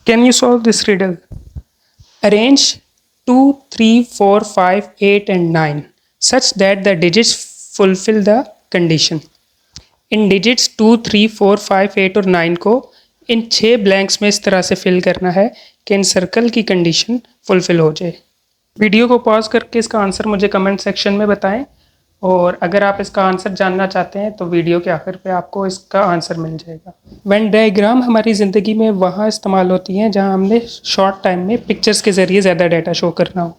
Can you solve this riddle? Arrange 2, 3, 4, 5, 8 and 9 such that the digits fulfill the condition. In digits 2, 3, 4, 5, 8 और 9 को इन 6 blanks में इस तरह से फिल करना है कि इन सर्कल की कंडीशन फुलफिल हो जाए। वीडियो को पॉज करके इसका आंसर मुझे कमेंट सेक्शन में बताएं, और अगर आप इसका आंसर जानना चाहते हैं तो वीडियो के आखिर पे आपको इसका आंसर मिल जाएगा। वेन डायग्राम हमारी ज़िंदगी में वहाँ इस्तेमाल होती हैं जहाँ हमने शॉर्ट टाइम में पिक्चर्स के ज़रिए ज़्यादा डाटा शो करना हो,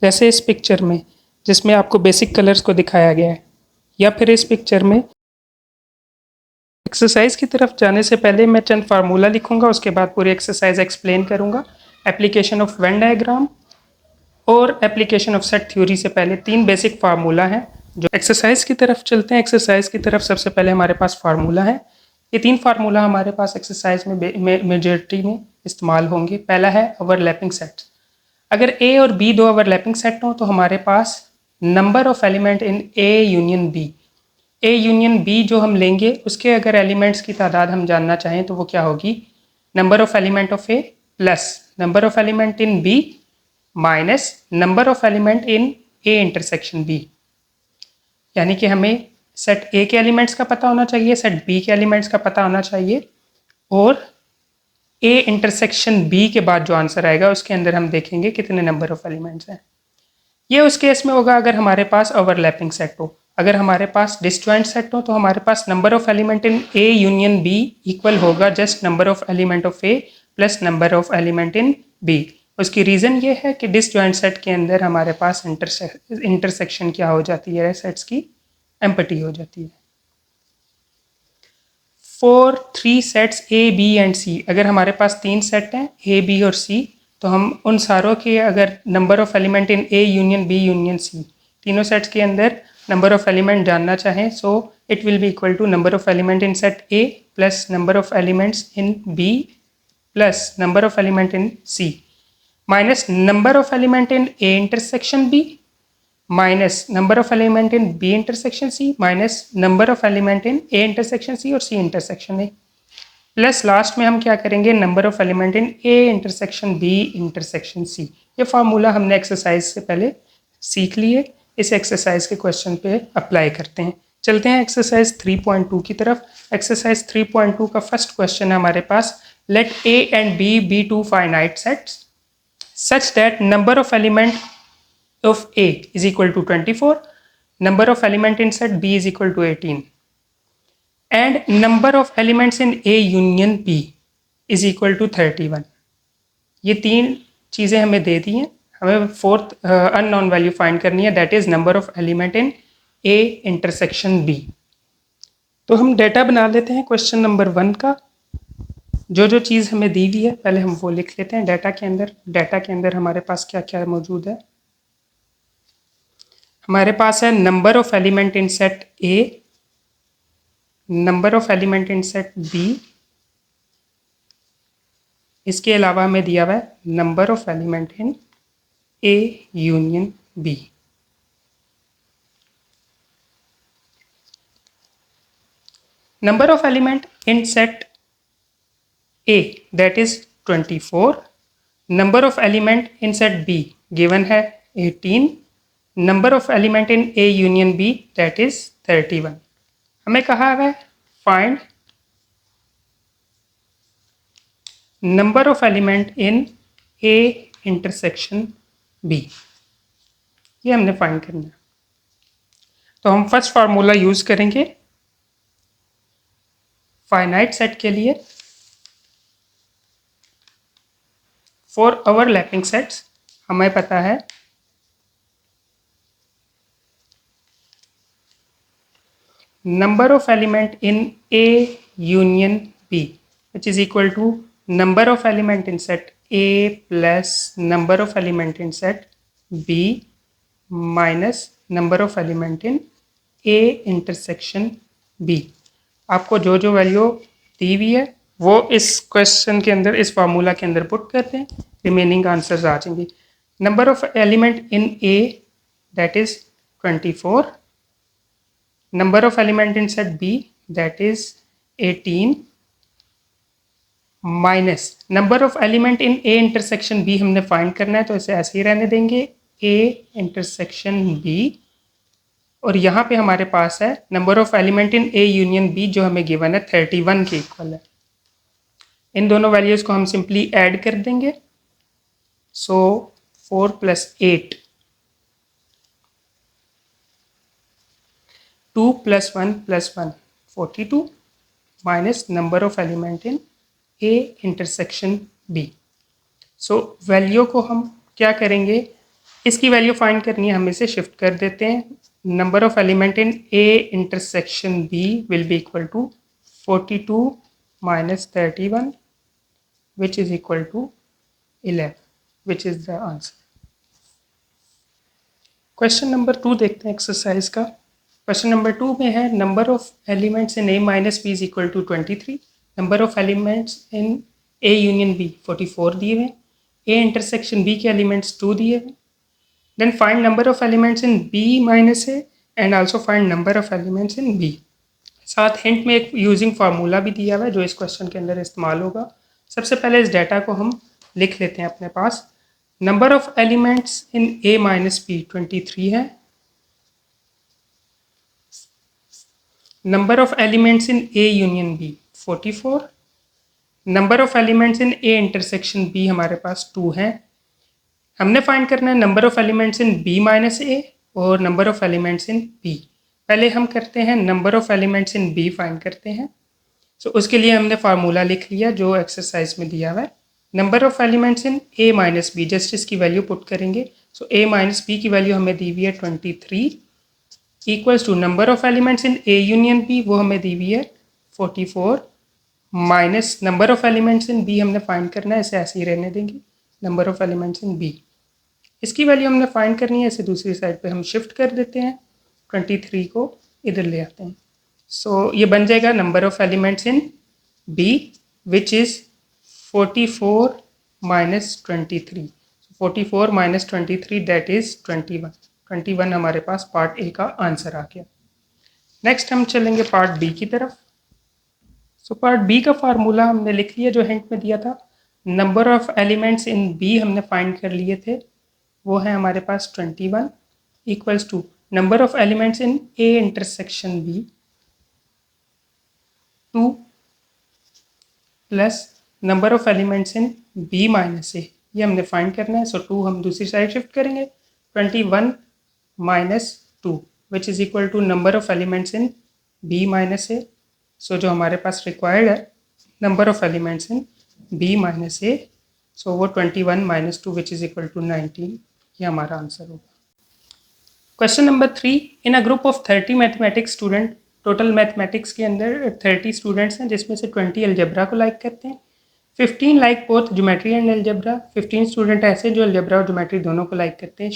जैसे इस पिक्चर में जिसमें आपको बेसिक कलर्स को दिखाया गया है, या फिर इस पिक्चर में। एक्सरसाइज की तरफ जाने से पहले मैं चंद फार्मूला लिखूंगा, उसके बाद पूरी एक्सरसाइज एक्सप्लेन करूंगा। एप्लीकेशन ऑफ वेन डायग्राम और एप्लीकेशन ऑफ सेट थ्योरी से पहले 3 बेसिक फार्मूला हैं। जो एक्सरसाइज की तरफ चलते हैं, एक्सरसाइज की तरफ सबसे पहले हमारे पास फार्मूला है। ये 3 फार्मूला हमारे पास एक्सरसाइज में मेजॉरिटी में इस्तेमाल होंगे। पहला है ओवरलैपिंग सेट। अगर ए और बी 2 ओवरलैपिंग सेट हों तो हमारे पास number of element in A union B, A union B जो हम लेंगे उसके अगर एलिमेंट्स की तादाद हम जानना चाहें तो वो क्या होगी, number of element of A plus number of element in B minus number of element in A intersection B. यानी कि हमें सेट ए के एलिमेंट्स का पता होना चाहिए, सेट बी के एलिमेंट्स का पता होना चाहिए, और ए इंटरसेक्शन बी के बाद जो आंसर आएगा उसके अंदर हम देखेंगे कितने नंबर ऑफ एलिमेंट्स हैं। ये उस केस में होगा अगर हमारे पास ओवरलैपिंग सेट हो। अगर हमारे पास डिसजॉइंट सेट हो तो हमारे पास number of element in A union B equal होगा just number of element of A plus number of element in B. उसकी रीज़न ये है कि डिसजॉइंट सेट के अंदर हमारे पास इंटरसेक्शन क्या हो जाती है, सेट्स की एम्पटी हो जाती है। For 3 sets A B and C, अगर हमारे पास 3 सेट हैं ए बी और सी, तो हम उन सारों के अगर number of element in A union B union C, तीनों सेट्स के अंदर नंबर ऑफ एलिमेंट जानना चाहें, so it will be equal to number of element in set A plus number of elements in B plus number of element in C minus number of element in A intersection B minus number of element in B intersection C minus number of element in A intersection सी और C intersection A, plus last में हम क्या करेंगे, number of element in A intersection B intersection C. ये formula हमने exercise से पहले सीख लिए, इस एक्सरसाइज के क्वेश्चन पे अप्लाई करते हैं। चलते हैं एक्सरसाइज 3.2 की तरफ। एक्सरसाइज 3.2 का फर्स्ट क्वेश्चन है हमारे पास, let A and B be two finite sets such that number of element of A is equal to 24, number of element in set B is equal to 18 and number of elements in A union B is equal to 31। ये 3 चीज़ें हमें दे दी हैं, हमें fourth unknown value find करनी है, that is number of element in A intersection B। तो हम data बना लेते हैं क्वेश्चन नंबर 1 का। जो जो चीज़ हमें दी हुई है पहले हम वो लिख लेते हैं डेटा के अंदर। डेटा के अंदर हमारे पास क्या क्या मौजूद है, हमारे पास है number of element in set A, number of element in set B, इसके अलावा हमें दिया हुआ है number of element in A union B. Number of element in set A that is 24, number of element in set B given है 18, number of element in A union B that is 31। हमें कहा है find number of element in A intersection B, ये हमने find करना है। तो हम फर्स्ट फार्मूला यूज करेंगे फाइनाइट सेट के लिए। फॉर ओवरलैपिंग सेट्स हमें पता है number of element in A union B which is equal to number of element in set A plus number of element in set B minus number of element in A intersection B। आपको जो जो value दी हुई है वो इस question के अंदर, इस फार्मूला के अंदर पुट करते हैं, रिमेनिंग आंसर्स आ जाएंगे। Number of element in A that is 24, number of element in set B that is 18 minus number of element in A intersection B हमने फाइंड करना है, तो इसे ऐसे ही रहने देंगे ए इंटरसेक्शन बी, और यहाँ पे हमारे पास है number of element in A union B जो हमें गिवन है 31 के इक्वल है। इन दोनों वैल्यूज को हम सिंपली ऐड कर देंगे, so 4 + 8 2 + 1 + 1 42 minus number of element in A intersection B. So value को हम क्या करेंगे, इसकी वैल्यू फाइंड करनी है, हम इसे शिफ्ट कर देते हैं। Number of element in A intersection B will be equal to 42 - 31 which is equal to 11 which is the answer. Question number 2 देखते हैं एक्सरसाइज का। क्वेश्चन नंबर 2 में है number of elements in A minus B is equal to 23, number of elements in A union B 44 दिए हुए, A intersection B के elements 2 दिए हुए। Then find number of elements in B minus A and also find number of elements in B। साथ hint में एक using formula भी दिया हुआ है जो इस क्वेश्चन के अंदर इस्तेमाल होगा। सबसे पहले इस डाटा को हम लिख लेते हैं अपने पास। Number of elements in A minus B 23 है, number of elements in A union B 44, number of elements in A intersection B हमारे पास 2 है। हमने फाइंड करना है number of elements in B minus A और number of elements in B. पहले हम करते हैं number of elements in B find करते हैं। सो उसके लिए हमने फार्मूला लिख लिया जो एक्सरसाइज में दिया हुआ है। Number of elements in A minus B, just इसकी वैल्यू पुट करेंगे। सो ए माइनस बी की वैल्यू हमें दी हुई है 23 equals to number of elements in A union B, वो हमें दी हुई है 44 minus number of elements in B हमने फाइंड करना है, इसे ऐसे ही रहने देंगे number of elements in B. इसकी वैल्यू हमने फाइंड करनी है, इसे दूसरी साइड पे हम शिफ्ट कर देते हैं, 23 को इधर ले आते हैं। सो ये बन जाएगा number of elements in B which is 44 minus 23, 44 minus 23 that is 21। 21 हमारे पास पार्ट ए का आंसर आ गया। नेक्स्ट हम चलेंगे पार्ट बी की तरफ। सो पार्ट बी का फार्मूला हमने लिख लिया जो हिंट में दिया था। Number of elements in B हमने फाइंड कर लिए थे, वो है हमारे पास 21 equals to number of elements in A intersection B 2 plus number of elements in B minus A, ये हमने फाइंड करना है। सो 2 हम दूसरी साइड शिफ्ट करेंगे, 21 minus 2 which is equal to number of elements in B minus A. So जो हमारे पास रिक्वायर्ड है number of elements in B minus A, so वो 21 minus 2 which is equal to 19, ये हमारा आंसर होगा। Question number 3, in a group of 30 mathematics student, total mathematics के अंदर 30 स्टूडेंट्स हैं जिसमें से 20 अलजेब्रा को लाइक करते हैं, 15 like both geometry and algebra, 15 student ऐसे जो अलजेब्रा और ज्योमेट्री दोनों को लाइक करते हैं।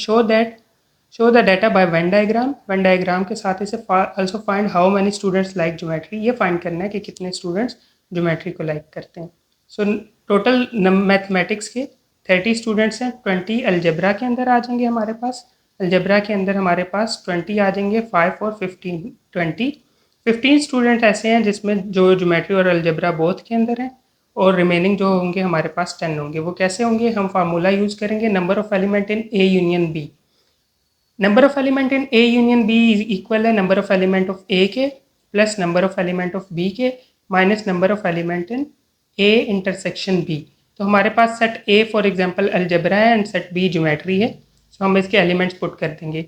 Show the data by Venn diagram, Venn diagram के साथ इसे also find how many students like geometry, ये फाइंड करना है कि कितने स्टूडेंट्स ज्योमेट्री को लाइक करते हैं। सो टोटल मैथमेटिक्स के 30 स्टूडेंट्स हैं, 20 अलजेब्रा के अंदर आ जाएंगे हमारे पास। अलजेब्रा के अंदर हमारे पास 20 आ जाएंगे, 5 और 15 20। 15 स्टूडेंट ऐसे हैं जिसमें जो ज्योमेट्री और अलजेब्रा बोथ के अंदर हैं, और रिमेनिंग जो होंगे हमारे पास 10 होंगे। वो कैसे होंगे, हम फार्मूला यूज़ करेंगे number of element in A union B. Number of element in A union B equal है number of element of A के plus number of element of B के minus number of element in A intersection B. तो हमारे पास set A for example algebra है and set B geometry है, so हम इसके एलिमेंट्स पुट कर देंगे।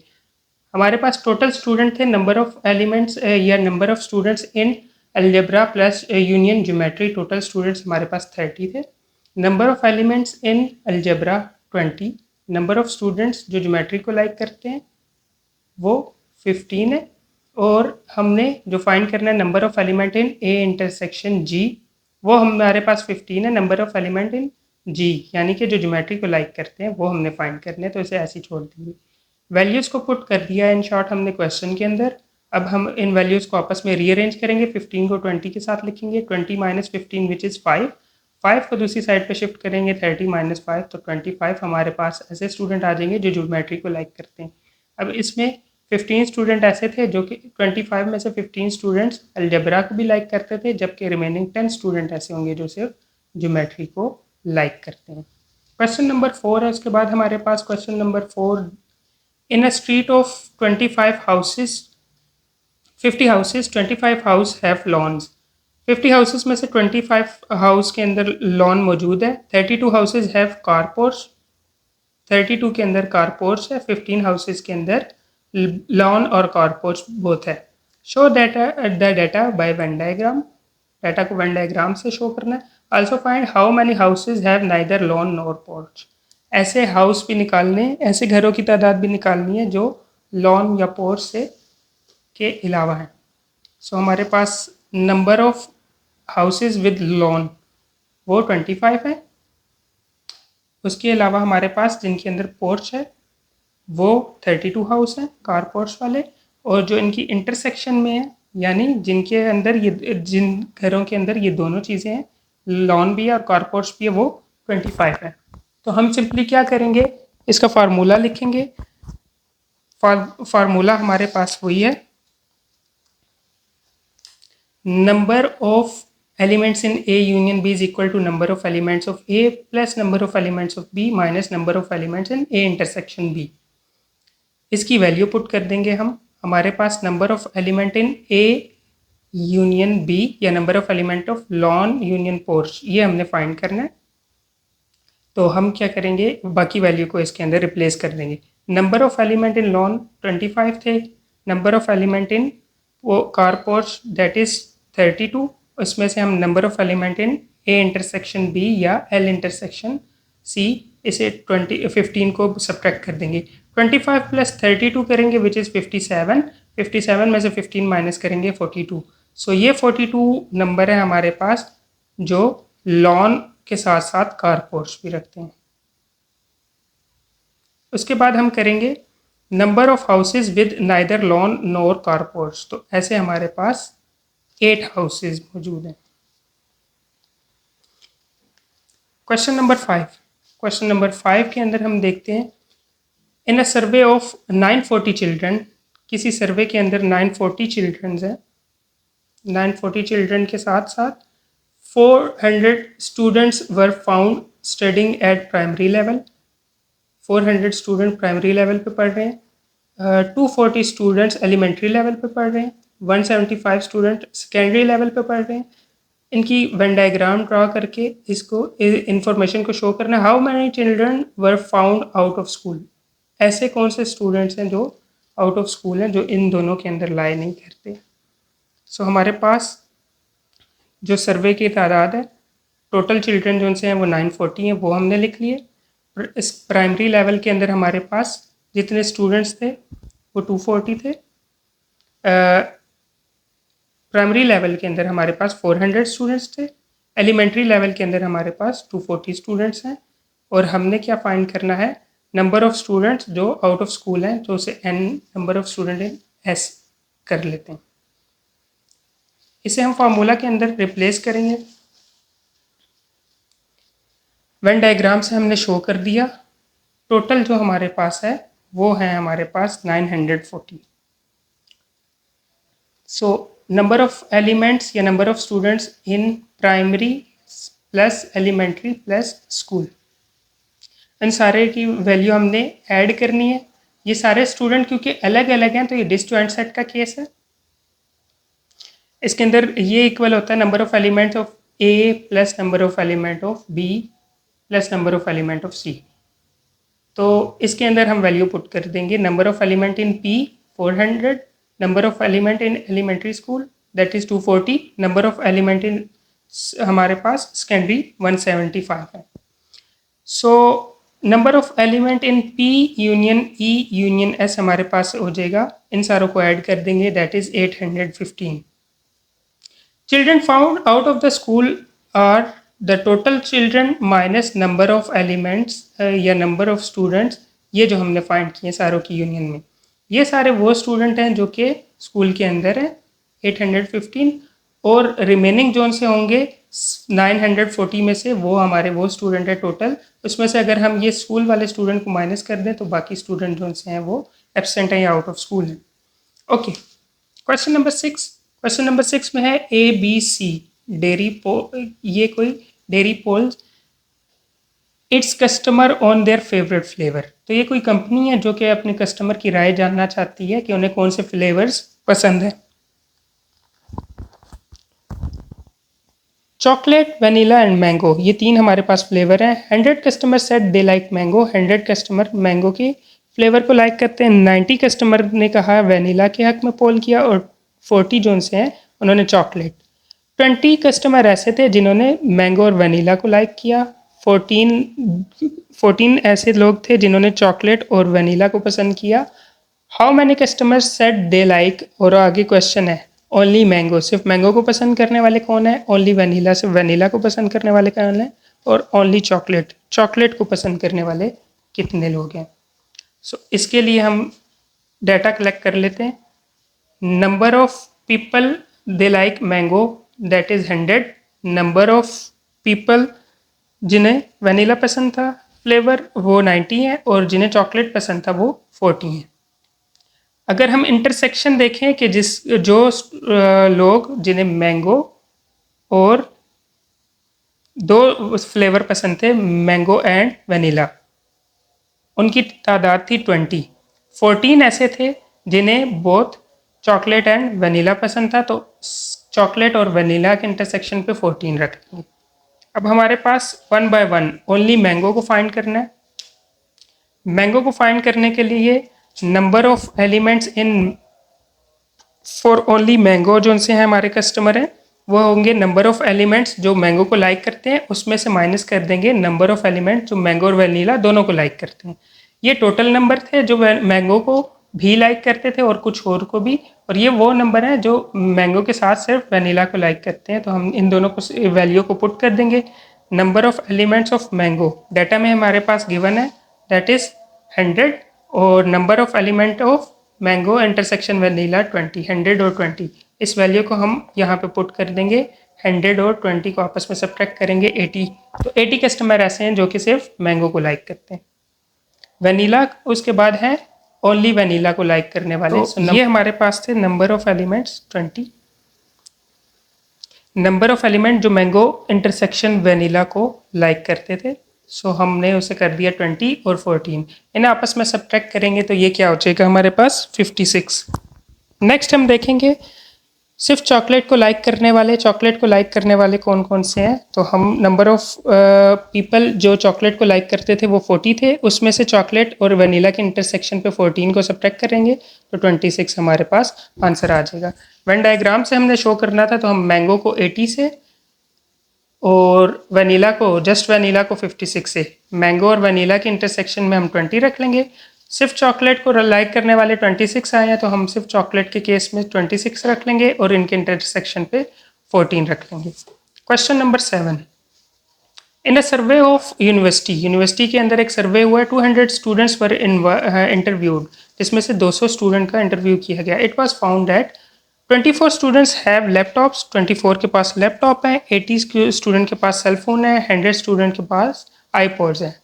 हमारे पास टोटल स्टूडेंट थे, नंबर ऑफ एलिमेंट्स या number of students in algebra plus union geometry, total students हमारे पास 30 थे। Number of elements in algebra 20, number of students जो ज्योमेट्री को लाइक करते हैं वो 15 है, और हमने जो फाइंड करना है number of element in A intersection G, वो हमारे पास 15 है। Number of element in G यानी कि जो ज्योमेट्री को लाइक करते हैं वो हमने फाइंड करने हैं, तो इसे ऐसे ही छोड़ देंगे। वैल्यूज़ को पुट कर दिया इन शॉर्ट हमने क्वेश्चन के अंदर। अब हम इन वैल्यूज़ को आपस में रीअरेंज करेंगे, 15 को 20 के साथ लिखेंगे, 20 माइनस 15 विच इज़ 5, 5 को दूसरी साइड पे शिफ्ट करेंगे, 30 माइनस 5 तो 25 हमारे पास ऐसे स्टूडेंट आ जाएंगे जो ज्योमेट्री को लाइक करते हैं। अब इसमें 15 स्टूडेंट ऐसे थे जो कि 25 में से 15 स्टूडेंट्स अलजेब्रा को भी लाइक करते थे, जबकि रिमेनिंग 10 स्टूडेंट ऐसे होंगे जो सिर्फ ज्योमेट्री को लाइक करते हैं। क्वेश्चन नंबर 4 है, उसके बाद हमारे पास question number 4, in a street of 25 houses 50 houses 25 house have lawns. 50 houses में से 25 हाउस के अंदर लॉन मौजूद है। 32 हाउसेस हैव कारपोर्ट्स, 32 के अंदर कारपोर्ट्स है। 15 हाउसेस के अंदर लॉन और कारपोर्ट्स बोथ है। Show data the data by Venn diagram, data को वेन डायग्राम से शो करना है। Also find how many houses have neither lawn nor porch. ऐसे हाउस भी निकालने, ऐसे घरों की तादाद भी निकालनी है जो लॉन या पोर्च से के अलावा है। सो हमारे पास number of houses with lawn वो 25 है। उसके अलावा हमारे पास जिनके अंदर पोर्च है वो 32 हाउस हैं कार पोर्च वाले, और जो इनकी इंटरसेक्शन में है यानी जिनके अंदर ये, जिन घरों के अंदर ये दोनों चीज़ें हैं, लॉन भी है और कार पोर्च भी है, वो 25 है। तो हम सिंपली क्या करेंगे, इसका फार्मूला लिखेंगे। फार्मूला हमारे पास वही है, number of elements in A union B is equal to number of elements of A plus number of elements of B minus number of elements in A intersection B। इसकी value put कर देंगे हम। हमारे पास number of element in A union B या number of element of lawn union porch, ये हमने find करना है। तो हम क्या करेंगे, बाकी वैल्यू को इसके अंदर रिप्लेस कर देंगे। Number of element in lawn 25 थे, नंबर ऑफ एलिमेंट इन वो कार पोर्च दैट इज 32, उसमें से हम number of element in A intersection B या एल इंटरसेक्शन सी, इसे 15 को सब्ट्रैक्ट कर देंगे। 25 प्लस 32 करेंगे विच इज़ 57, 57 में से 15 माइनस करेंगे 42। सो ये 42 नंबर है हमारे पास जो लॉन के साथ साथ कार पोर्च भी रखते हैं। उसके बाद हम करेंगे number of houses with neither lawn NOR car porch. तो ऐसे हमारे पास 8 हाउसेज मौजूद हैं। क्वेश्चन नंबर 5, क्वेश्चन नंबर 5 के अंदर हम देखते हैं, इन अ सर्वे ऑफ 940 चिल्ड्रन, किसी सर्वे के अंदर 940 चिल्ड्रन है, 940 चिल्ड्रन के साथ साथ 400 students were found studying eight primary level. 400 student primary level पे पढ़ रहे हैं, 240 स्टूडेंट्स एलिमेंट्री लेवल पे पढ़ रहे हैं, 175 स्टूडेंट सेकेंडरी लेवल पे पढ़ रहे हैं। इनकी वेन डायग्राम ड्रा करके इसको इंफॉर्मेशन को शो करना। How many children were found out of school, ऐसे कौन से स्टूडेंट्स हैं जो आउट ऑफ स्कूल हैं, जो इन दोनों के अंदर लाई नहीं करते। सो हमारे पास जो सर्वे की तादाद है, टोटल चिल्ड्रन जो उनसे हैं वो 940 हैं, वो हमने लिख लिए। इस प्राइमरी लेवल के अंदर हमारे पास जितने स्टूडेंट्स थे वो 240 थे। प्राइमरी लेवल के अंदर हमारे पास 400 स्टूडेंट्स थे, एलिमेंट्री लेवल के अंदर हमारे पास 240 स्टूडेंट्स हैं, और हमने क्या फाइंड करना है, नंबर ऑफ स्टूडेंट्स जो आउट ऑफ स्कूल हैं, जो उसे n number of student in s कर लेते हैं। इसे हम फार्मूला के अंदर रिप्लेस करेंगे। वेन डायग्राम से हमने शो कर दिया। टोटल जो हमारे पास है वो है हमारे पास 940। सो नंबर ऑफ एलिमेंट्स या number of students in primary plus elementary plus school, इन सारे की वैल्यू हमने ऐड करनी है। ये सारे स्टूडेंट क्योंकि अलग अलग हैं तो ये डिसजॉइंट सेट का केस है। इसके अंदर ये इक्वल होता है number of element of A plus number of element of B plus number of element of C. तो इसके अंदर हम वैल्यू पुट कर देंगे। Number of element in P 400, number of element in elementary school that is 240, number of element in हमारे पास secondary 175 है। So number of element in P union E union S हमारे पास हो जाएगा, इन सारों को ऐड कर देंगे that is 815। Children found out of the school are the total children minus number of elements या नंबर ऑफ स्टूडेंट्स, ये जो हमने फाइंड किए सारों की यूनियन में, ये सारे वो स्टूडेंट हैं जो कि स्कूल के अंदर हैं 815, और रिमेनिंग जोन से होंगे 940 में से वो हमारे वो स्टूडेंट है टोटल। उसमें से अगर हम ये स्कूल वाले स्टूडेंट को माइनस कर दें तो बाकी स्टूडेंट जोन से हैं वो एब्सेंट हैं या आउट ऑफ स्कूल हैं। Okay, question number 6, question number 6 में है ए बी सी डेयरी ये कोई dairy polls its customer on their favourite flavour. तो ये कोई कंपनी है जो कि अपने कस्टमर की राय जानना चाहती है कि उन्हें कौन से फ्लेवर्स पसंद है। चॉकलेट, वनीला एंड मैंगो, ये तीन हमारे पास फ्लेवर हैं। 100 customer said they like mango, 100 customer mango के फ्लेवर को लाइक करते हैं। 90 कस्टमर ने कहा वनीला के हक में पोल किया और 40 जो से हैं उन्होंने चॉकलेट। 20 कस्टमर ऐसे थे जिन्होंने मैंगो और वनीला को लाइक किया। 14 ऐसे लोग थे जिन्होंने चॉकलेट और वनीला को पसंद किया। How many customers said they like, और आगे क्वेश्चन है ओनली मैंगो, सिर्फ मैंगो को पसंद करने वाले कौन है, ओनली वनीला, सिर्फ वनीला को पसंद करने वाले कौन है, और ओनली चॉकलेट, चॉकलेट को पसंद करने वाले कितने लोग हैं। सो इसके लिए हम डाटा कलेक्ट कर लेते हैं। Number of people they like mango that is 100, number of people जिन्हें वनीला पसंद था फ्लेवर वो 90 है, और जिन्हें चॉकलेट पसंद था वो 40 है। अगर हम इंटरसेक्शन देखें कि जो लोग जिन्हें मैंगो और दो फ्लेवर पसंद थे, मैंगो एंड वनीला, उनकी तादाद थी 20। 14 ऐसे थे जिन्हें बोथ चॉकलेट एंड वनीला पसंद था, तो चॉकलेट और वनीला के इंटरसेक्शन पे 14 रख लेंगे। अब हमारे पास 1 बाय 1 ओनली मैंगो को फाइंड करना है। मैंगो को फाइंड करने के लिए number of elements in for only mango जो उनसे हैं हमारे कस्टमर हैं वो होंगे नंबर ऑफ एलिमेंट्स जो मैंगो को लाइक करते हैं, उसमें से माइनस कर देंगे नंबर ऑफ एलिमेंट जो मैंगो और वनीला दोनों को लाइक करते हैं। ये टोटल नंबर थे जो मैंगो को भी लाइक करते थे और कुछ और को भी, और ये वो नंबर हैं जो मैंगो के साथ सिर्फ वनीला को लाइक करते हैं। तो हम इन दोनों को वैल्यू को पुट कर देंगे। Number of elements of mango data में हमारे पास गिवन है दैट इज़ 100, और number of element of mango intersection vanilla 20, 100 और 20। इस वैल्यू को हम यहाँ पे पुट कर देंगे। 100 और 20 को आपस में सब्ट्रैक्ट करेंगे 80, तो 80 कस्टमर ऐसे हैं जो कि सिर्फ मैंगो को लाइक करते हैं। वनीला उसके बाद है ओनली वनीला को लाइक करने वाले, तो ये हमारे पास थे number of elements 20, number of element जो मैंगो इंटरसेक्शन वनीला को लाइक करते थे। सो हमने उसे कर दिया 20 और 14, इन्हें आपस में सब्ट्रैक्ट करेंगे तो ये क्या हो जाएगा हमारे पास 56। नेक्स्ट हम देखेंगे सिर्फ चॉकलेट को लाइक करने वाले, चॉकलेट को लाइक करने वाले कौन कौन से हैं। तो हम नंबर ऑफ पीपल जो चॉकलेट को लाइक करते थे वो 40 थे, उसमें से चॉकलेट और वनीला के इंटरसेक्शन पे 14 को सब्ट्रैक्ट करेंगे तो 26 हमारे पास आंसर आ जाएगा। वेन डायग्राम से हमने शो करना था तो हम मैंगो को 80 से और वनीला को, जस्ट वनीला को 56 से, मैंगो और वनीला के इंटरसेक्शन में हम 20 रख लेंगे। सिर्फ चॉकलेट को लाइक करने वाले 26 आए हैं तो हम सिर्फ चॉकलेट के केस में 26 रख लेंगे और इनके इंटरसेक्शन पे 14 रख लेंगे। Question number 7, in a survey of university के अंदर एक सर्वे हुआ है, 200 स्टूडेंट्स वर इंटरव्यूड, जिसमें से 200 स्टूडेंट का इंटरव्यू किया गया। It was found that 24 students have laptops, 24 के पास लैपटॉप हैं, 80 स्टूडेंट के पास सेलफोन है, 100 स्टूडेंट के पास आईपॉड्स हैं।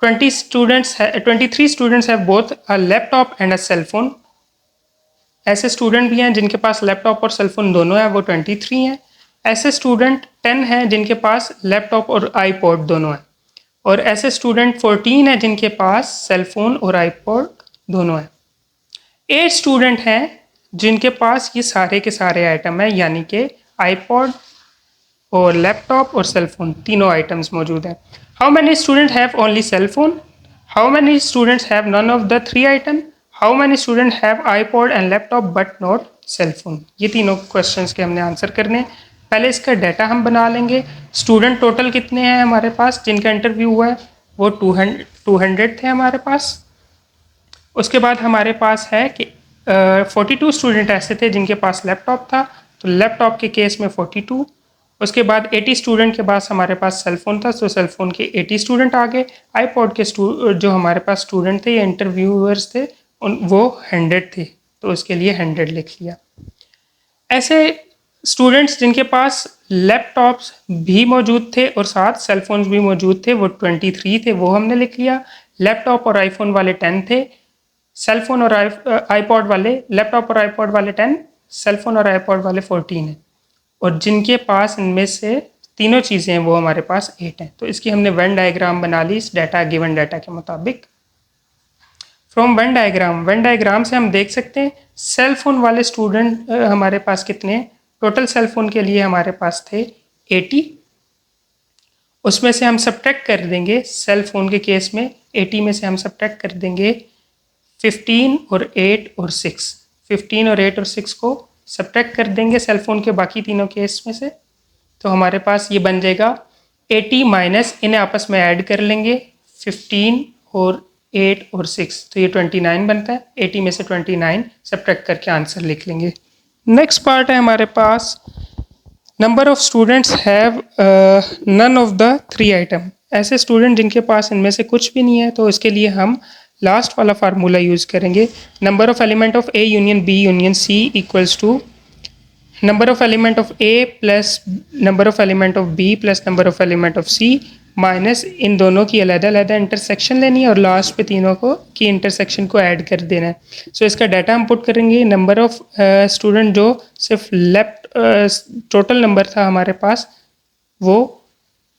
23 students have both a laptop and a cellphone. ऐसे स्टूडेंट भी हैं जिनके पास लैपटॉप और सेलफोन दोनों है, वो 23 हैं। ऐसे स्टूडेंट 10 हैं जिनके पास लैपटॉप और आईपॉड दोनों हैं, और ऐसे स्टूडेंट 14 हैं जिनके पास सेलफोन और आईपॉड दोनों हैं। 8 स्टूडेंट हैं जिनके पास ये सारे के सारे आइटम हैं, यानी कि आईपॉड और लैपटॉप और सेलफोन तीनों आइटम्स मौजूद हैं। How many student have only cellphone, how many students have none of the 3 item, how many student have iPod and laptop but not cellphone. ये तीनों क्वेश्चंस के हमने आंसर करने हैं। पहले इसका डाटा हम बना लेंगे। स्टूडेंट टोटल कितने हैं हमारे पास जिनका इंटरव्यू हुआ है, वो 200 थे हमारे पास। उसके बाद हमारे पास है कि 42 स्टूडेंट ऐसे थे जिनके पास लैपटॉप था, तो लैपटॉप के केस में 42। उसके बाद 80 स्टूडेंट के पास हमारे पास सेलफोन था, तो सेलफोन के 80 स्टूडेंट आ गए। आईपॉड के जो हमारे पास स्टूडेंट थे या इंटरव्यूअर्स थे वो 100 थे, तो उसके लिए 100 लिख लिया। ऐसे स्टूडेंट्स जिनके पास लैपटॉप्स भी मौजूद थे और साथ सेलफोन्स भी मौजूद थे वो 23 थे, वो हमने लिख लिया। लैपटॉप और आईफोन वाले 10 थे, सेलफोन और आईपॉड वाले, लैपटॉप और आईपॉड वाले 10, सेलफोन और आईपॉड वाले 14 हैं। और जिनके पास इनमें से तीनों चीज़ें हैं वो हमारे पास 8 हैं। तो इसकी हमने वेन डायग्राम बना ली इस डाटा गिवन डाटा के मुताबिक। फ्रॉम वेन डायग्राम से हम देख सकते हैं सेल फोन वाले स्टूडेंट हमारे पास कितने हैं। टोटल सेल फोन के लिए हमारे पास थे 80, उसमें से हम सब्ट्रैक्ट कर देंगे सेल फोन के केस में 80 में से हम सब्ट्रैक्ट कर देंगे 15 और 8 और 6, 15 और 8 और 6 को सब्ट्रैक्ट कर देंगे सेल फोन के बाकी तीनों केस में से। तो हमारे पास ये बन जाएगा 80 माइनस, इन्हें आपस में ऐड कर लेंगे 15 और 8 और 6, तो ये 29 बनता है। 80 में से 29 सब्ट्रैक्ट करके आंसर लिख लेंगे। नेक्स्ट पार्ट है हमारे पास number of students have none of the 3 item. ऐसे स्टूडेंट जिनके पास इनमें से कुछ भी नहीं है, तो इसके लिए हम लास्ट वाला फार्मूला यूज़ करेंगे। Number of element of A union B union C equals to number of element of A plus number of element of B plus number of element of C minus इन दोनों की अलग-अलग intersection लेनी है और last पे तीनों को की इंटरसेक्शन को ऐड कर देना है। सो इसका डाटा हम पुट करेंगे। नंबर ऑफ स्टूडेंट जो सिर्फ टोटल नंबर था हमारे पास, वो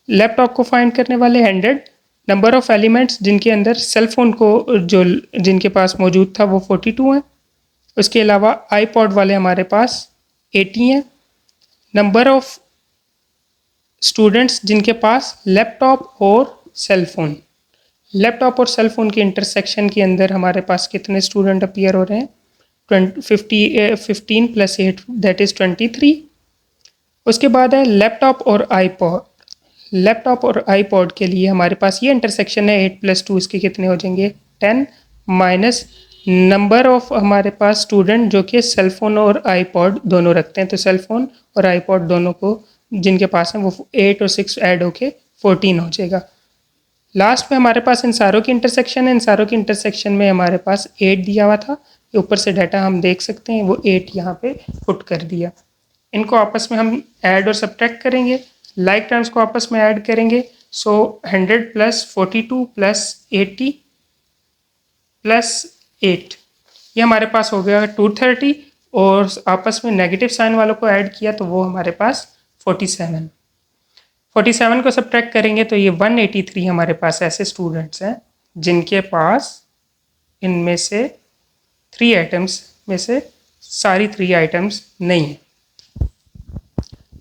लैपटॉप को फाइंड करने वाले 100। नंबर ऑफ एलिमेंट्स जिनके अंदर सेल फोन को जो जिनके पास मौजूद था वो 42 हैं। उसके अलावा आईपॉड वाले हमारे पास 80 हैं। नंबर ऑफ स्टूडेंट्स जिनके पास लैपटॉप और सेल फोन, लैपटॉप और सेल फोन के इंटरसेक्शन के अंदर हमारे पास कितने स्टूडेंट अपीयर हो रहे हैं, 15 प्लस 8 दैट इज़ 23। उसके बाद है लैपटॉप और आईपॉड। लैपटॉप और आईपॉड के लिए हमारे पास ये इंटरसेक्शन है 8 प्लस 2, इसके कितने हो जाएंगे 10 माइनस नंबर ऑफ हमारे पास स्टूडेंट जो कि सेल फोन और आईपॉड दोनों रखते हैं। तो सेल फोन और आईपॉड दोनों को जिनके पास है वो 8 और 6 ऐड होके 14 हो जाएगा। लास्ट में हमारे पास इन सारों की इंटरसेक्शन है। इन सारों की इंटरसेक्शन में हमारे पास 8 दिया हुआ था, ऊपर से डाटा हम देख सकते हैं वो 8 यहाँ पे पुट कर दिया। इनको आपस में हम ऐड और सब्ट्रैक्ट करेंगे, लाइक टर्म्स को आपस में ऐड करेंगे। सो 100 प्लस 42 प्लस 80 प्लस 8, ये हमारे पास हो गया 230 और आपस में नेगेटिव साइन वालों को ऐड किया तो वो हमारे पास 47। 47 को सब्ट्रैक्ट करेंगे तो ये 183 हमारे पास ऐसे स्टूडेंट्स हैं जिनके पास इनमें से 3 आइटम्स में से सारी 3 आइटम्स नहीं है।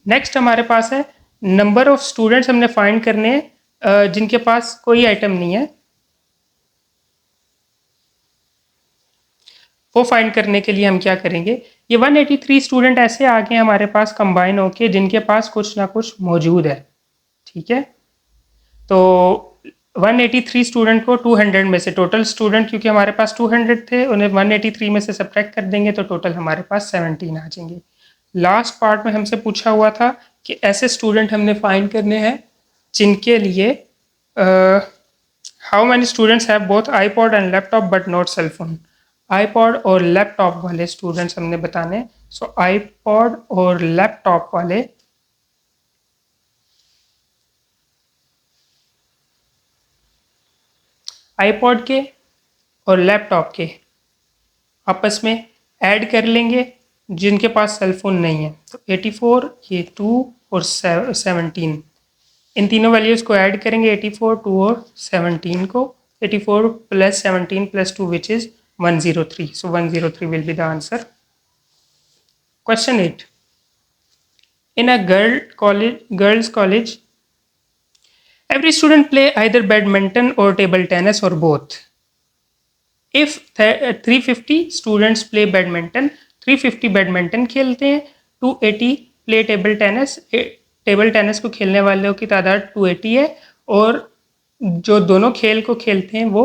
नेक्स्ट हमारे पास है नंबर ऑफ स्टूडेंट्स हमने फाइंड करने हैं जिनके पास कोई आइटम नहीं है। वो फाइंड करने के लिए हम क्या करेंगे, ये 183 स्टूडेंट ऐसे आ गए हमारे पास कंबाइन होके जिनके पास कुछ ना कुछ मौजूद है। ठीक है, तो 183 स्टूडेंट को 200 में से टोटल स्टूडेंट क्योंकि हमारे पास 200 थे, उन्हें 183 में से सब्ट्रैक्ट कर देंगे तो टोटल हमारे पास 17 आ जाएंगे। लास्ट पार्ट में हमसे पूछा हुआ था कि ऐसे स्टूडेंट हमने फाइंड करने हैं जिनके लिए how many students have both iPod and laptop but not cell phone. IPod और लैपटॉप वाले स्टूडेंट्स हमने बताने। सो आईपॉड और लैपटॉप वाले आईपॉड के और लैपटॉप के आपस में ऐड कर लेंगे जिनके पास सेल फोन नहीं है। तो 84, ये 2 और 17, इन तीनों वैल्यूज़ को ऐड करेंगे 84, 2 और 17 को। 84 plus 17 plus 2 which is 103। So 103 will be the answer. Question 8. In a girls' college, every student play either badminton or table tennis or both. If 350 students play badminton, 350 badminton खेलते हैं, 280 play table tennis. Table tennis को खेलने वालों की तादाद 280 है और जो दोनों खेल को खेलते हैं वो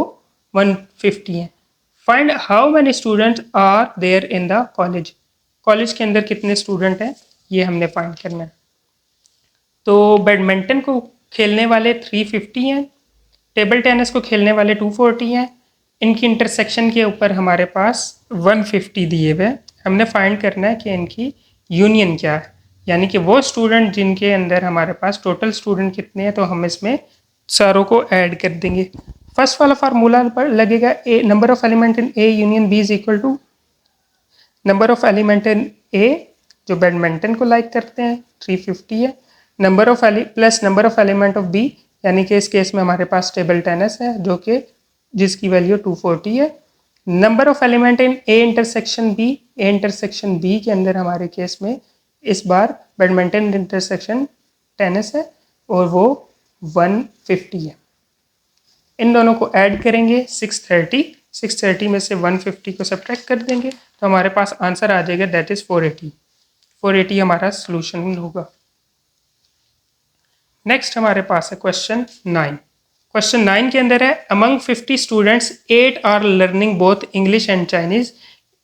150 हैं। Find how many students are there in the college. College के अंदर कितने स्टूडेंट हैं ये हमने फाइंड करना है। तो बैडमिंटन को खेलने वाले 350 हैं, टेबल टेनिस को खेलने वाले 240 हैं। इनकी इंटरसेक्शन के ऊपर हमारे पास 150 दिए हुए। हमने फाइंड करना है कि इनकी यूनियन क्या है, यानी कि वो स्टूडेंट जिनके अंदर हमारे पास टोटल स्टूडेंट कितने हैं तो हम इसमें सारों को ऐड कर देंगे। फर्स्ट वाला फार्मूला पर लगेगा ए number of element in A union B is equal to number of element in A जो बैडमिंटन को लाइक करते हैं 350 है, number of plus number of element of B, यानी कि इस केस में हमारे पास टेबल 10s है जो कि जिसकी वैल्यू 240 है। Number of element in A intersection B, A intersection B के अंदर हमारे केस में इस बार बैडमिंटन इंटरसेक्शन टेनिस है और वो 150 है। इन दोनों को ऐड करेंगे 630 में से 150 को सब्ट्रैक्ट कर देंगे तो हमारे पास आंसर आ जाएगा, दैट इज 480 हमारा सोल्यूशन होगा। नेक्स्ट हमारे पास है क्वेश्चन 9। क्वेश्चन 9 के अंदर है among 50 students 8 are learning both English and Chinese.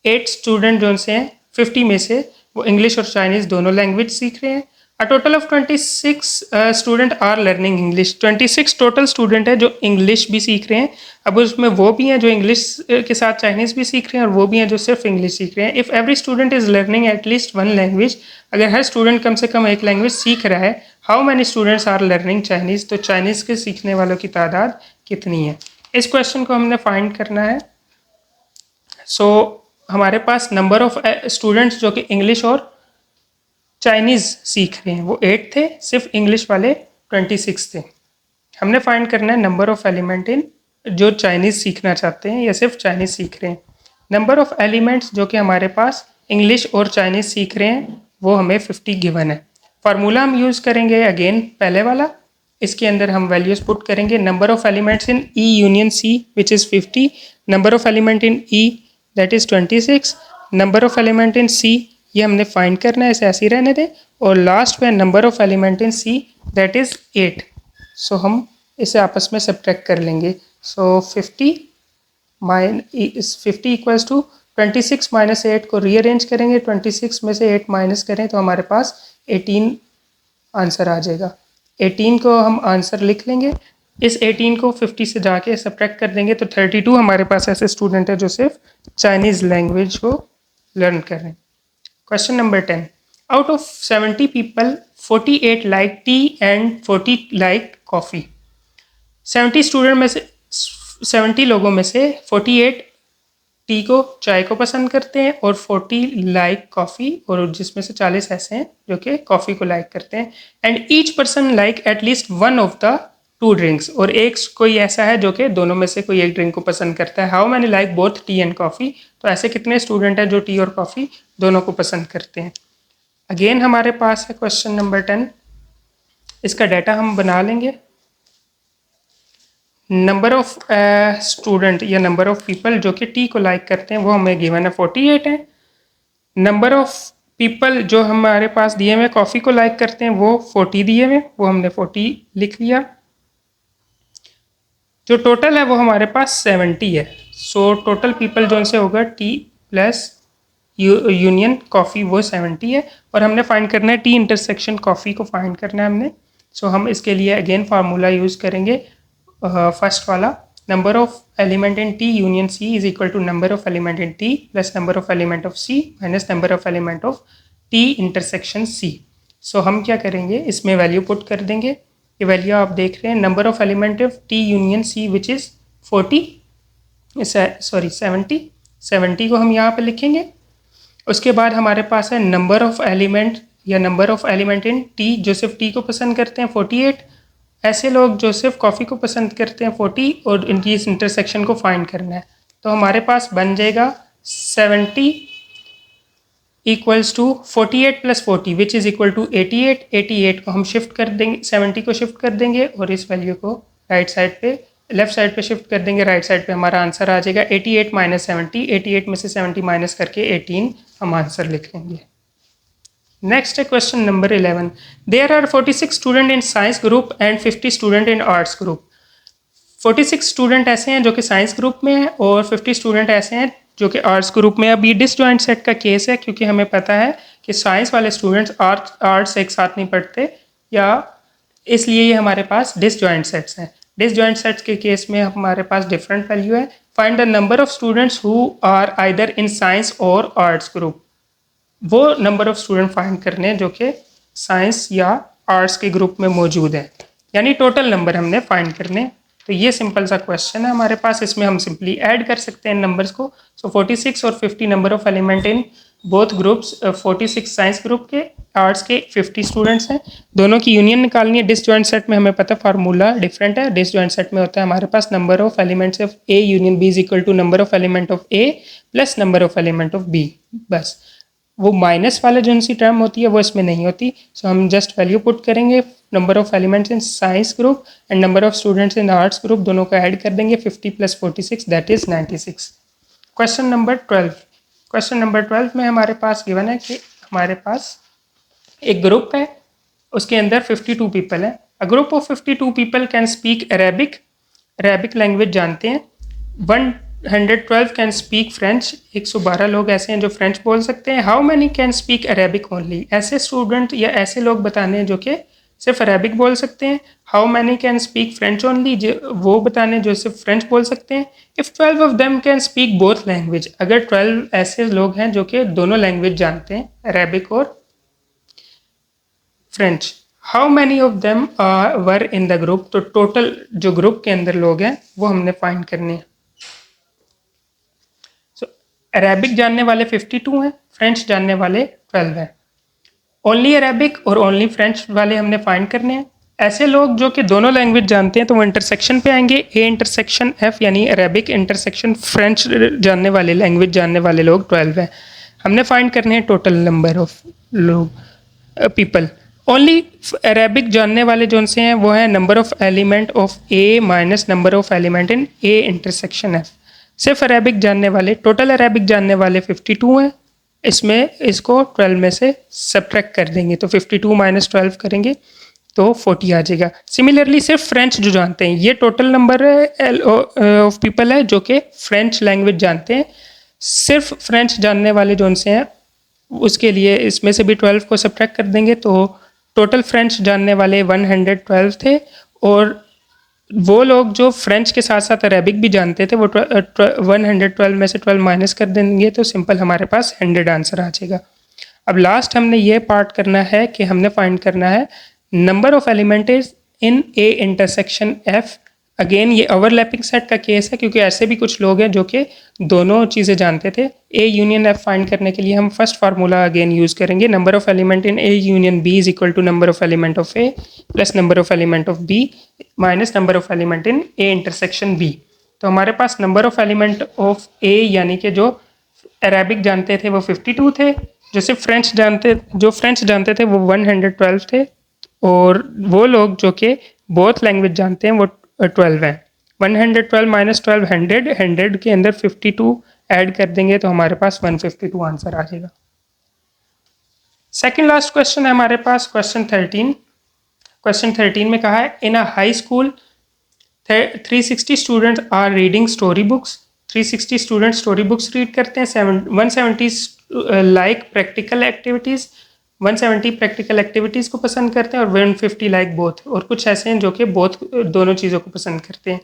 8 student जो से हैं 50 में से वो इंग्लिश और चाइनीज दोनों लैंग्वेज सीख रहे हैं। A total of 26 student are learning English. 26 total student है जो इंग्लिश भी सीख रहे हैं। अब उसमें वो भी हैं जो इंग्लिश के साथ चाइनीज़ भी सीख रहे हैं और वो भी हैं जो सिर्फ इंग्लिश सीख रहे हैं। If every student is learning at least one language, अगर हर स्टूडेंट कम से कम एक लैंग्वेज सीख रहा है, how many students are learning Chinese, तो चाइनीज़ के सीखने वालों की तादाद कितनी है। इस क्वेश्चन को हमने फाइंड करना है। सो हमारे पास नंबर ऑफ स्टूडेंट्स जो कि इंग्लिश और चाइनीज़ सीख रहे हैं वो 8 थे, सिर्फ इंग्लिश वाले 26 थे। हमने फाइंड करना है नंबर ऑफ एलिमेंट इन जो चाइनीज़ सीखना चाहते हैं या सिर्फ चाइनीज़ सीख रहे हैं। नंबर ऑफ एलिमेंट्स जो कि हमारे पास इंग्लिश और चाइनीज़ सीख रहे हैं वो हमें 50 गिवन है। फार्मूला हम यूज़ करेंगे अगेन पहले वाला, इसके अंदर हम वैल्यूज़ पुट करेंगे। Number of elements in E union C which is 50, number of element in E that is 26, number of element in C ये हमने फाइंड करना है, इसे ऐसे ही रहने दें, और लास्ट में number of element in C that is 8। सो हम इसे आपस में सब्ट्रैक्ट कर लेंगे। सो 50 इक्वल्स टू 26 माइनस 8 को रीअरेंज करेंगे, 26 में से 8 माइनस करें तो हमारे पास 18 आंसर आ जाएगा। 18 को हम आंसर लिख लेंगे, इस 18 को 50 से जाके सब्ट्रैक्ट कर देंगे तो 32 हमारे पास ऐसे स्टूडेंट है जो सिर्फ चाइनीज़ लैंग्वेज को लर्न कर रहे हैं। Question number 10. Out of 70 people, 48 like tea and 40 like coffee. 70 student में से 70 लोगों में से 48 टी को चाय को पसंद करते हैं और 40 लाइक कॉफ़ी, और जिसमें से 40 ऐसे हैं जो कि कॉफ़ी को लाइक करते हैं। And each person like at least one of the two drinks, और एक कोई ऐसा है जो कि दोनों में से कोई एक ड्रिंक को पसंद करता है। How many like both T and coffee, तो ऐसे कितने स्टूडेंट हैं जो टी और कॉफ़ी दोनों को पसंद करते हैं। अगेन हमारे पास है क्वेश्चन नंबर 10, इसका डाटा हम बना लेंगे। नंबर ऑफ स्टूडेंट या नंबर ऑफ पीपल जो कि टी को लाइक करते हैं वो हमें गिवन है 48 है। नंबर ऑफ पीपल जो हमारे पास दिए हुए कॉफ़ी को लाइक करते हैं वो 40 दिए हुए, वो हमने 40 लिख लिया। जो टोटल है वो हमारे पास 70 है। सो टोटल पीपल जो से होगा टी प्लस यूनियन कॉफ़ी वो 70 है, और हमने फाइंड करना है टी इंटरसेक्शन कॉफ़ी को फाइंड करना है हमने। सो हम इसके लिए अगेन फार्मूला यूज़ करेंगे फर्स्ट वाला, number of element in T union C is equal to number of element in T plus number of element of C minus number of element of T intersection C. So हम क्या करेंगे, इसमें value put कर देंगे। ये value आप देख रहे हैं, number of element of T union C which is 70 को हम यहाँ पे लिखेंगे। उसके बाद हमारे पास है नंबर ऑफ एलिमेंट या number of element in T जो सिर्फ टी को पसंद करते हैं 48, ऐसे लोग जो सिर्फ कॉफ़ी को पसंद करते हैं 40, और इनकी इस इंटरसेक्शन को फाइंड करना है। तो हमारे पास बन जाएगा 70 equals to 48 plus 40 which is equal to 88। 88 को हम शिफ्ट कर देंगे, 70 को शिफ्ट कर देंगे और इस वैल्यू को राइट साइड पे लेफ्ट साइड पे शिफ्ट कर देंगे। राइट साइड पे हमारा आंसर आ जाएगा 88 माइनस 70। 88 में से 70 माइनस करके 18 हम आंसर लिख लेंगे। नेक्स्ट है question number 11। There are 46 student in science group and 50 student in arts group. 46 student ऐसे हैं जो कि साइंस ग्रुप में हैं और 50 स्टूडेंट ऐसे हैं जो कि आर्ट्स ग्रुप में। अब ये डिसजॉइंट सेट का केस है क्योंकि हमें पता है कि साइंस वाले स्टूडेंट्स आर्ट्स एक साथ नहीं पढ़ते, या इसलिए ये हमारे पास डिसजॉइंट सेट्स हैं। डिसजॉइंट सेट्स के केस में हमारे पास डिफरेंट वैल्यू है। Find the number of students who are either in science और आर्ट्स ग्रुप। वो नंबर ऑफ स्टूडेंट फाइंड करने हैं जो कि साइंस या आर्ट्स के ग्रुप में मौजूद हैं, यानी टोटल नंबर हमने फाइंड करने। तो ये सिंपल सा क्वेश्चन है हमारे पास, इसमें हम सिंपली ऐड कर सकते हैं नंबर्स को। सो 46 और 50 number of element in both groups 46 science group के, आर्ट्स के 50 स्टूडेंट्स हैं, दोनों की यूनियन निकालनी है। डिसजॉइंट सेट में हमें पता फार्मूला डिफरेंट है। डिसजॉइंट सेट में होता है हमारे पास number of elements of A union B is equal to number of element of A plus number of element of B. बस वो माइनस वाला जो सी टर्म होती है वो इसमें नहीं होती। सो हम जस्ट वैल्यू पुट करेंगे number of elements in science group and number of students in arts group, दोनों को ऐड कर देंगे। 50 plus 46 that is 96। Question number 12। Question number 12 में हमारे पास गिवन है कि हमारे पास एक ग्रुप है, उसके अंदर 52 पीपल हैं। अ group of 52 people can speak Arabic, Arabic language जानते हैं। 112 कैन स्पीक फ्रेंच, 112 लोग ऐसे हैं जो फ्रेंच बोल सकते हैं। How many can speak Arabic only, ऐसे स्टूडेंट या ऐसे लोग बताने हैं जो कि सिर्फ अरेबिक बोल सकते हैं। How many can speak French only, वो बताने जो सिर्फ फ्रेंच बोल सकते हैं। If 12 of them can speak both language, अगर 12 ऐसे लोग हैं जो कि दोनों लैंग्वेज जानते हैं, अरेबिक और French. How many of them were in the group, तो टोटल जो ग्रुप के अंदर लोग हैं वो हमने फाइंड करने हैं। सो अरेबिक जानने वाले 52 हैं, फ्रेंच जानने वाले 12 हैं। ओनली अरेबिक और ओनली फ्रेंच वाले हमने फाइंड करने हैं। ऐसे लोग जो कि दोनों लैंग्वेज जानते हैं तो वो इंटरसेक्शन पे आएंगे। ए इंटरसेक्शन एफ यानी अरेबिक इंटरसेक्शन फ्रेंच जानने वाले, लैंग्वेज जानने वाले लोग 12 हैं। हमने फाइंड करने हैं टोटल नंबर ऑफ लोग पीपल। ओनली अरेबिक जानने वाले जो से हैं वो हैं number of element of A minus number of element in A intersection F. सिर्फ अरेबिक जानने वाले, टोटल अरेबिक जानने वाले 52 हैं, इसमें इसको 12 में से सब्ट्रैक्ट कर देंगे तो 52 माइनस 12 करेंगे तो 40 आ जाएगा। सिमिलरली सिर्फ फ्रेंच जो जानते हैं, ये टोटल नंबर ऑफ पीपल है जो कि फ्रेंच लैंग्वेज जानते हैं। सिर्फ फ्रेंच जानने वाले जो उनसे हैं उसके लिए इसमें से भी 12 को सब्ट्रैक्ट कर देंगे तो टोटल फ्रेंच जानने वाले 112 थे। और वो लोग जो फ्रेंच के साथ साथ अरेबिक भी जानते थे वो 112 में से 12 माइनस कर देंगे तो सिंपल हमारे पास 100 आंसर आ जाएगा। अब लास्ट हमने ये पार्ट करना है कि हमने फाइंड करना है number of element is in A intersection F. Again ये ओवरलैपिंग सेट का केस है क्योंकि ऐसे भी कुछ लोग हैं जो कि दोनों चीज़ें जानते थे। ए यूनियन एफ फाइंड करने के लिए हम फर्स्ट फार्मूला अगेन यूज़ करेंगे, number of element in A union B is equal to number of element of A plus number of element of B minus number of element in A intersection B. तो हमारे पास number of element of A यानी कि जो Arabic जानते थे वो 52 थे, जो सिर्फ फ्रेंच जानते थे वो 112 थे, और वो लोग जो कि बोथ लैंग्वेज जानते हैं वो 12 हैं। 112 माइनस 12 100, 100 के अंदर 52 ऐड कर देंगे तो हमारे पास 152 आंसर आ जाएगा। सेकेंड लास्ट क्वेश्चन है हमारे पास क्वेश्चन 13। क्वेश्चन 13 में कहा है in a high school 360 students are reading story books. 360 student story books read करते हैं। 170 like practical activities, 170 practical activities को पसंद करते हैं और 150 लाइक बोथ, और कुछ ऐसे हैं जो कि बोथ दोनों चीज़ों को पसंद करते हैं।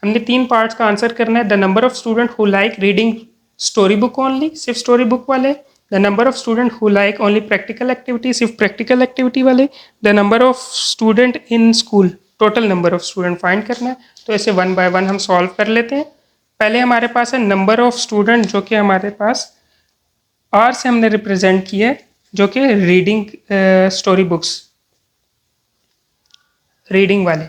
हमने 3 पार्ट्स का आंसर करना है। The number of student who like reading story book only, सिर्फ स्टोरी बुक वाले। The number of student who like only practical activity, सिर्फ प्रैक्टिकल एक्टिविटी वाले। The number of student in school, total number of student find करना है। तो ऐसे 1 bye 1 हम solve कर लेते हैं। पहले हमारे पास है नंबर ऑफ स्टूडेंट जो कि हमारे पास आर से हमने रिप्रेजेंट किया है, जो कि रीडिंग स्टोरी बुक्स, रीडिंग वाले,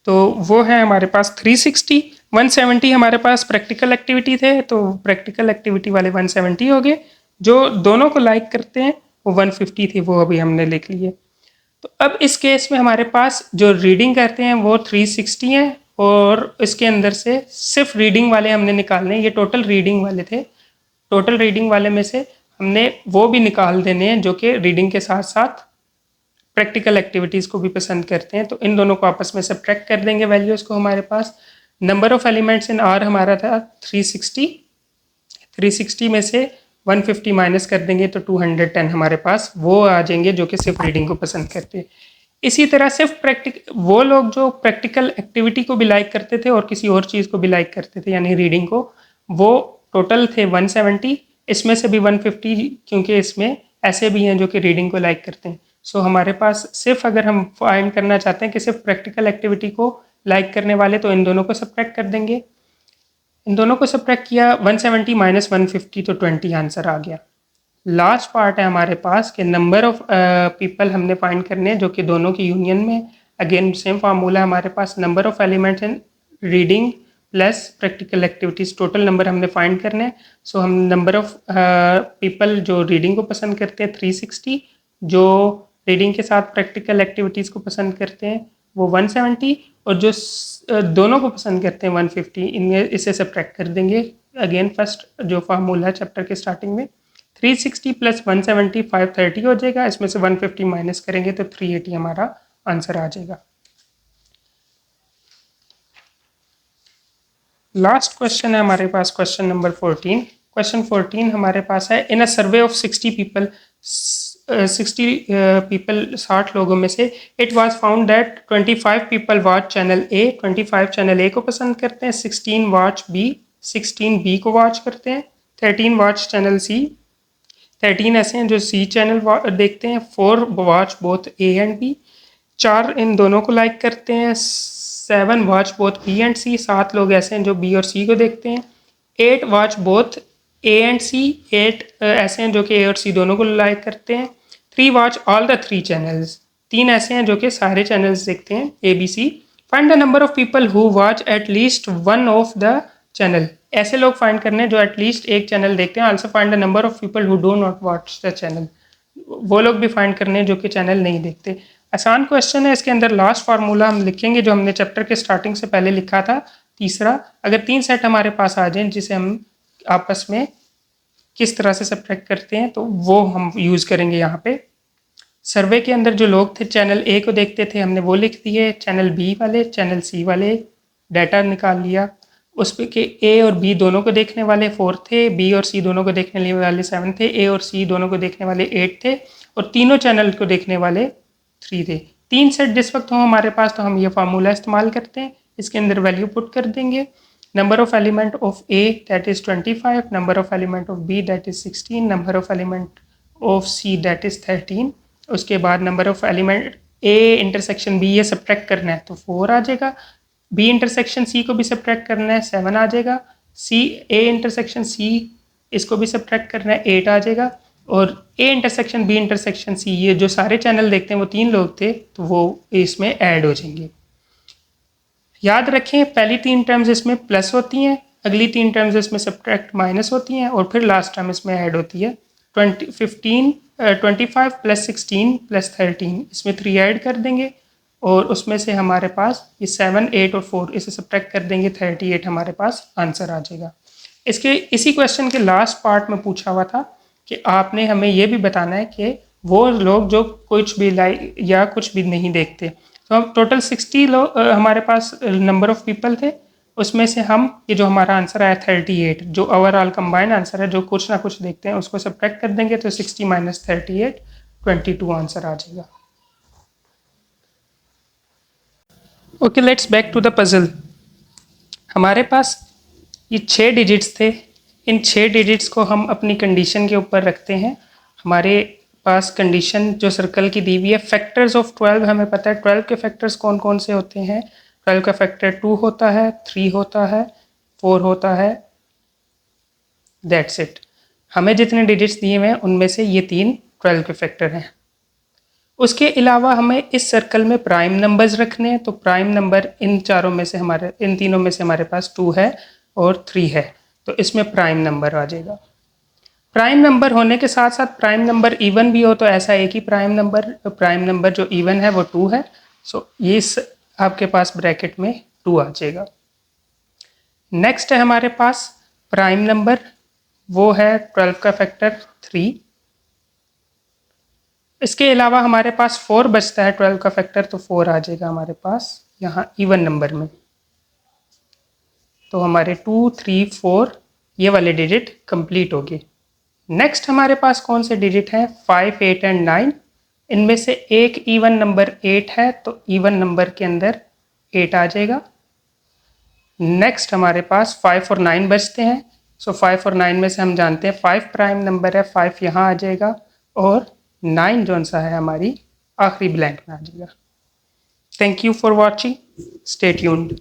तो वो है हमारे पास 360। 170 हमारे पास प्रैक्टिकल एक्टिविटी थे तो प्रैक्टिकल एक्टिविटी वाले 170 हो गए। जो दोनों को लाइक करते हैं वो 150 थे, वो अभी हमने लिख लिए। तो अब इस केस में हमारे पास जो रीडिंग करते हैं वो 360 हैं, और इसके अंदर से सिर्फ रीडिंग वाले हमने निकालने हैं। ये टोटल रीडिंग वाले थे, टोटल रीडिंग वाले में से हमने वो भी निकाल देने हैं जो कि रीडिंग के साथ साथ प्रैक्टिकल एक्टिविटीज़ को भी पसंद करते हैं। तो इन दोनों को आपस में सब्ट्रैक्ट कर देंगे वैल्यूज़ को। हमारे पास number of elements in R हमारा था 360, 360 में से 150 माइनस कर देंगे तो 210 हमारे पास वो आ जाएंगे जो कि सिर्फ रीडिंग को पसंद करते हैं। इसी तरह सिर्फ वो लोग जो प्रैक्टिकल एक्टिविटी को भी लाइक करते थे और किसी और चीज़ को भी लाइक करते थे यानी रीडिंग को, वो टोटल थे 170। इसमें से भी 150 क्योंकि इसमें ऐसे भी हैं जो कि रीडिंग को लाइक करते हैं। सो हमारे पास सिर्फ अगर हम फाइंड करना चाहते हैं कि सिर्फ प्रैक्टिकल एक्टिविटी को लाइक करने वाले, तो इन दोनों को सब्ट्रैक्ट कर देंगे। इन दोनों को सब्ट्रैक्ट किया, 170 माइनस 150 तो 20 आंसर आ गया। लास्ट पार्ट है हमारे पास कि नंबर ऑफ पीपल हमने फाइंड करने हैं जो कि दोनों की यूनियन में। अगेन सेम फार्मूला है हमारे पास, number of elements in reading plus practical activities, total number हमने फाइंड करने हैं। सो हम नंबर ऑफ पीपल जो रीडिंग को पसंद करते हैं 360, जो रीडिंग के साथ प्रैक्टिकल एक्टिविटीज़ को पसंद करते हैं वो 170, और जो दोनों को पसंद करते हैं 150, इनमें इसे सब्ट्रैक्ट कर देंगे। अगेन फर्स्ट जो फार्मूला है चैप्टर के स्टार्टिंग में, 360 प्लस 170 530 हो जाएगा, इसमें से 150 माइनस करेंगे तो 380 हमारा आंसर आ जाएगा। लास्ट क्वेश्चन है हमारे पास, क्वेश्चन नंबर 14। क्वेश्चन 14 हमारे पास है, in a survey of 60 people, 60 लोगों में से it was found that 25 people watch channel A, 25 channel ए को पसंद करते हैं, 16 वॉच बी, 16 बी को वॉच करते हैं, 13 वॉच चैनल सी, 13 ऐसे हैं जो सी चैनल देखते हैं, 4 watch both A and B, 4 इन दोनों को लाइक करते हैं, 7 watch both B and C, 7 लोग ऐसे हैं जो बी और सी को देखते हैं, 8 वॉच बोथ ए एंड सी, 8 ऐसे हैं जो कि ए और सी दोनों को लाइक करते हैं, 3 वॉच ऑल द 3 चैनल्स, 3 ऐसे हैं जो कि सारे चैनल्स देखते हैं A B C. Find the number of people who watch at least one of the channel, ऐसे लोग फाइंड करने जो एटलीस्ट एक चैनल देखते हैं। Also find the number of people who do not watch the channel, वो लोग भी फाइंड करने जो कि चैनल नहीं देखते। आसान क्वेश्चन है, इसके अंदर लास्ट फार्मूला हम लिखेंगे जो हमने चैप्टर के स्टार्टिंग से पहले लिखा था, तीसरा। अगर 3 सेट हमारे पास आ जाएं जिसे हम आपस में किस तरह से सब्ट्रैक्ट करते हैं तो वो हम यूज़ करेंगे यहाँ पे। सर्वे के अंदर जो लोग थे चैनल ए को देखते थे हमने वो लिख दिए, चैनल बी वाले चैनल सी वाले डाटा निकाल लिया, उस पे के ए और बी दोनों को देखने वाले 4 थे, बी और सी दोनों को देखने वाले 7 थे, ए और सी दोनों को देखने वाले 8 थे, और तीनों चैनल को देखने वाले 3 थे। 3 सेट जिस वक्त हो हमारे पास तो हम ये फार्मूला इस्तेमाल करते हैं, इसके अंदर वैल्यू पुट कर देंगे। Number of element of A that is 25, number of element of B that is 16, number of element of C that is 13, उसके बाद number of element A intersection B ये सब्ट्रैक्ट करना है तो 4 आ जाएगा, बी इंटरसेक्शन सी को भी सब्ट्रैक्ट करना है 7 आ जाएगा, सी ए इंटरसेक्शन सी इसको भी सब्ट्रैक्ट करना है 8 आ जाएगा, और A intersection B intersection C ये जो सारे चैनल देखते हैं वो 3 लोग थे तो वो इसमें ऐड हो जाएंगे। याद रखें पहली 3 टर्म्स इसमें प्लस होती हैं, अगली 3 टर्म्स इसमें सब्ट्रैक्ट माइनस होती हैं, और फिर लास्ट टर्म इसमें ऐड होती है। 25 प्लस 16 प्लस 13 इसमें 3 ऐड कर देंगे, और उसमें से हमारे पास ये 7 8 और 4 इसे सब्ट्रैक्ट कर देंगे, 38 हमारे पास आंसर आ जाएगा। इसके इसी क्वेश्चन के लास्ट पार्ट में पूछा हुआ था कि आपने हमें ये भी बताना है कि वो लोग जो कुछ भी लाइक या कुछ भी नहीं देखते, तो हम टोटल 60 लोग हमारे पास नंबर ऑफ पीपल थे, उसमें से हम ये जो हमारा आंसर आया 38 जो ओवरऑल कंबाइन आंसर है जो कुछ ना कुछ देखते हैं उसको सब्ट्रैक्ट कर देंगे तो 60 माइनस 38 22 आंसर आ जाएगा। Okay let's back to the puzzle. हमारे पास ये 6 डिजिट्स थे, इन 6 डिजिट्स को हम अपनी कंडीशन के ऊपर रखते हैं। हमारे पास कंडीशन जो सर्कल की दी हुई है, फैक्टर्स ऑफ 12 हमें पता है 12 के फैक्टर्स कौन कौन से होते हैं। 12 का फैक्टर 2 होता है, 3 होता है, 4 होता है, दैट्स इट। हमें जितने डिजिट्स दिए हुए हैं उनमें से ये 3 12 के फैक्टर हैं। उसके अलावा हमें इस सर्कल में प्राइम नंबर्स रखने हैं, तो प्राइम नंबर इन तीनों में से हमारे पास 2 है और 3 है, तो इसमें प्राइम नंबर आ जाएगा। प्राइम नंबर होने के साथ साथ प्राइम नंबर इवन भी हो तो ऐसा एक ही प्राइम नंबर जो इवन है वो 2 है, सो ये आपके पास ब्रैकेट में 2 आ जाएगा। नेक्स्ट है हमारे पास प्राइम नंबर, वो है 12 का फैक्टर 3। इसके अलावा हमारे पास 4 बचता है 12 का फैक्टर, तो 4 आ जाएगा हमारे पास यहाँ इवन नंबर में। तो हमारे 2 3 4 ये वाले डिजिट कंप्लीट हो गए। नेक्स्ट हमारे पास कौन से डिजिट हैं, 5 8 एंड 9। इनमें से एक इवन नंबर 8 है तो इवन नंबर के अंदर 8 आ जाएगा। नेक्स्ट हमारे पास 5 और 9 बचते हैं, सो 5 और 9 में से हम जानते हैं 5 प्राइम नंबर है, 5 यहाँ आ जाएगा और 9 जो सा है हमारी आखिरी ब्लैंक में आ जाएगा। Thank you for watching, stay tuned.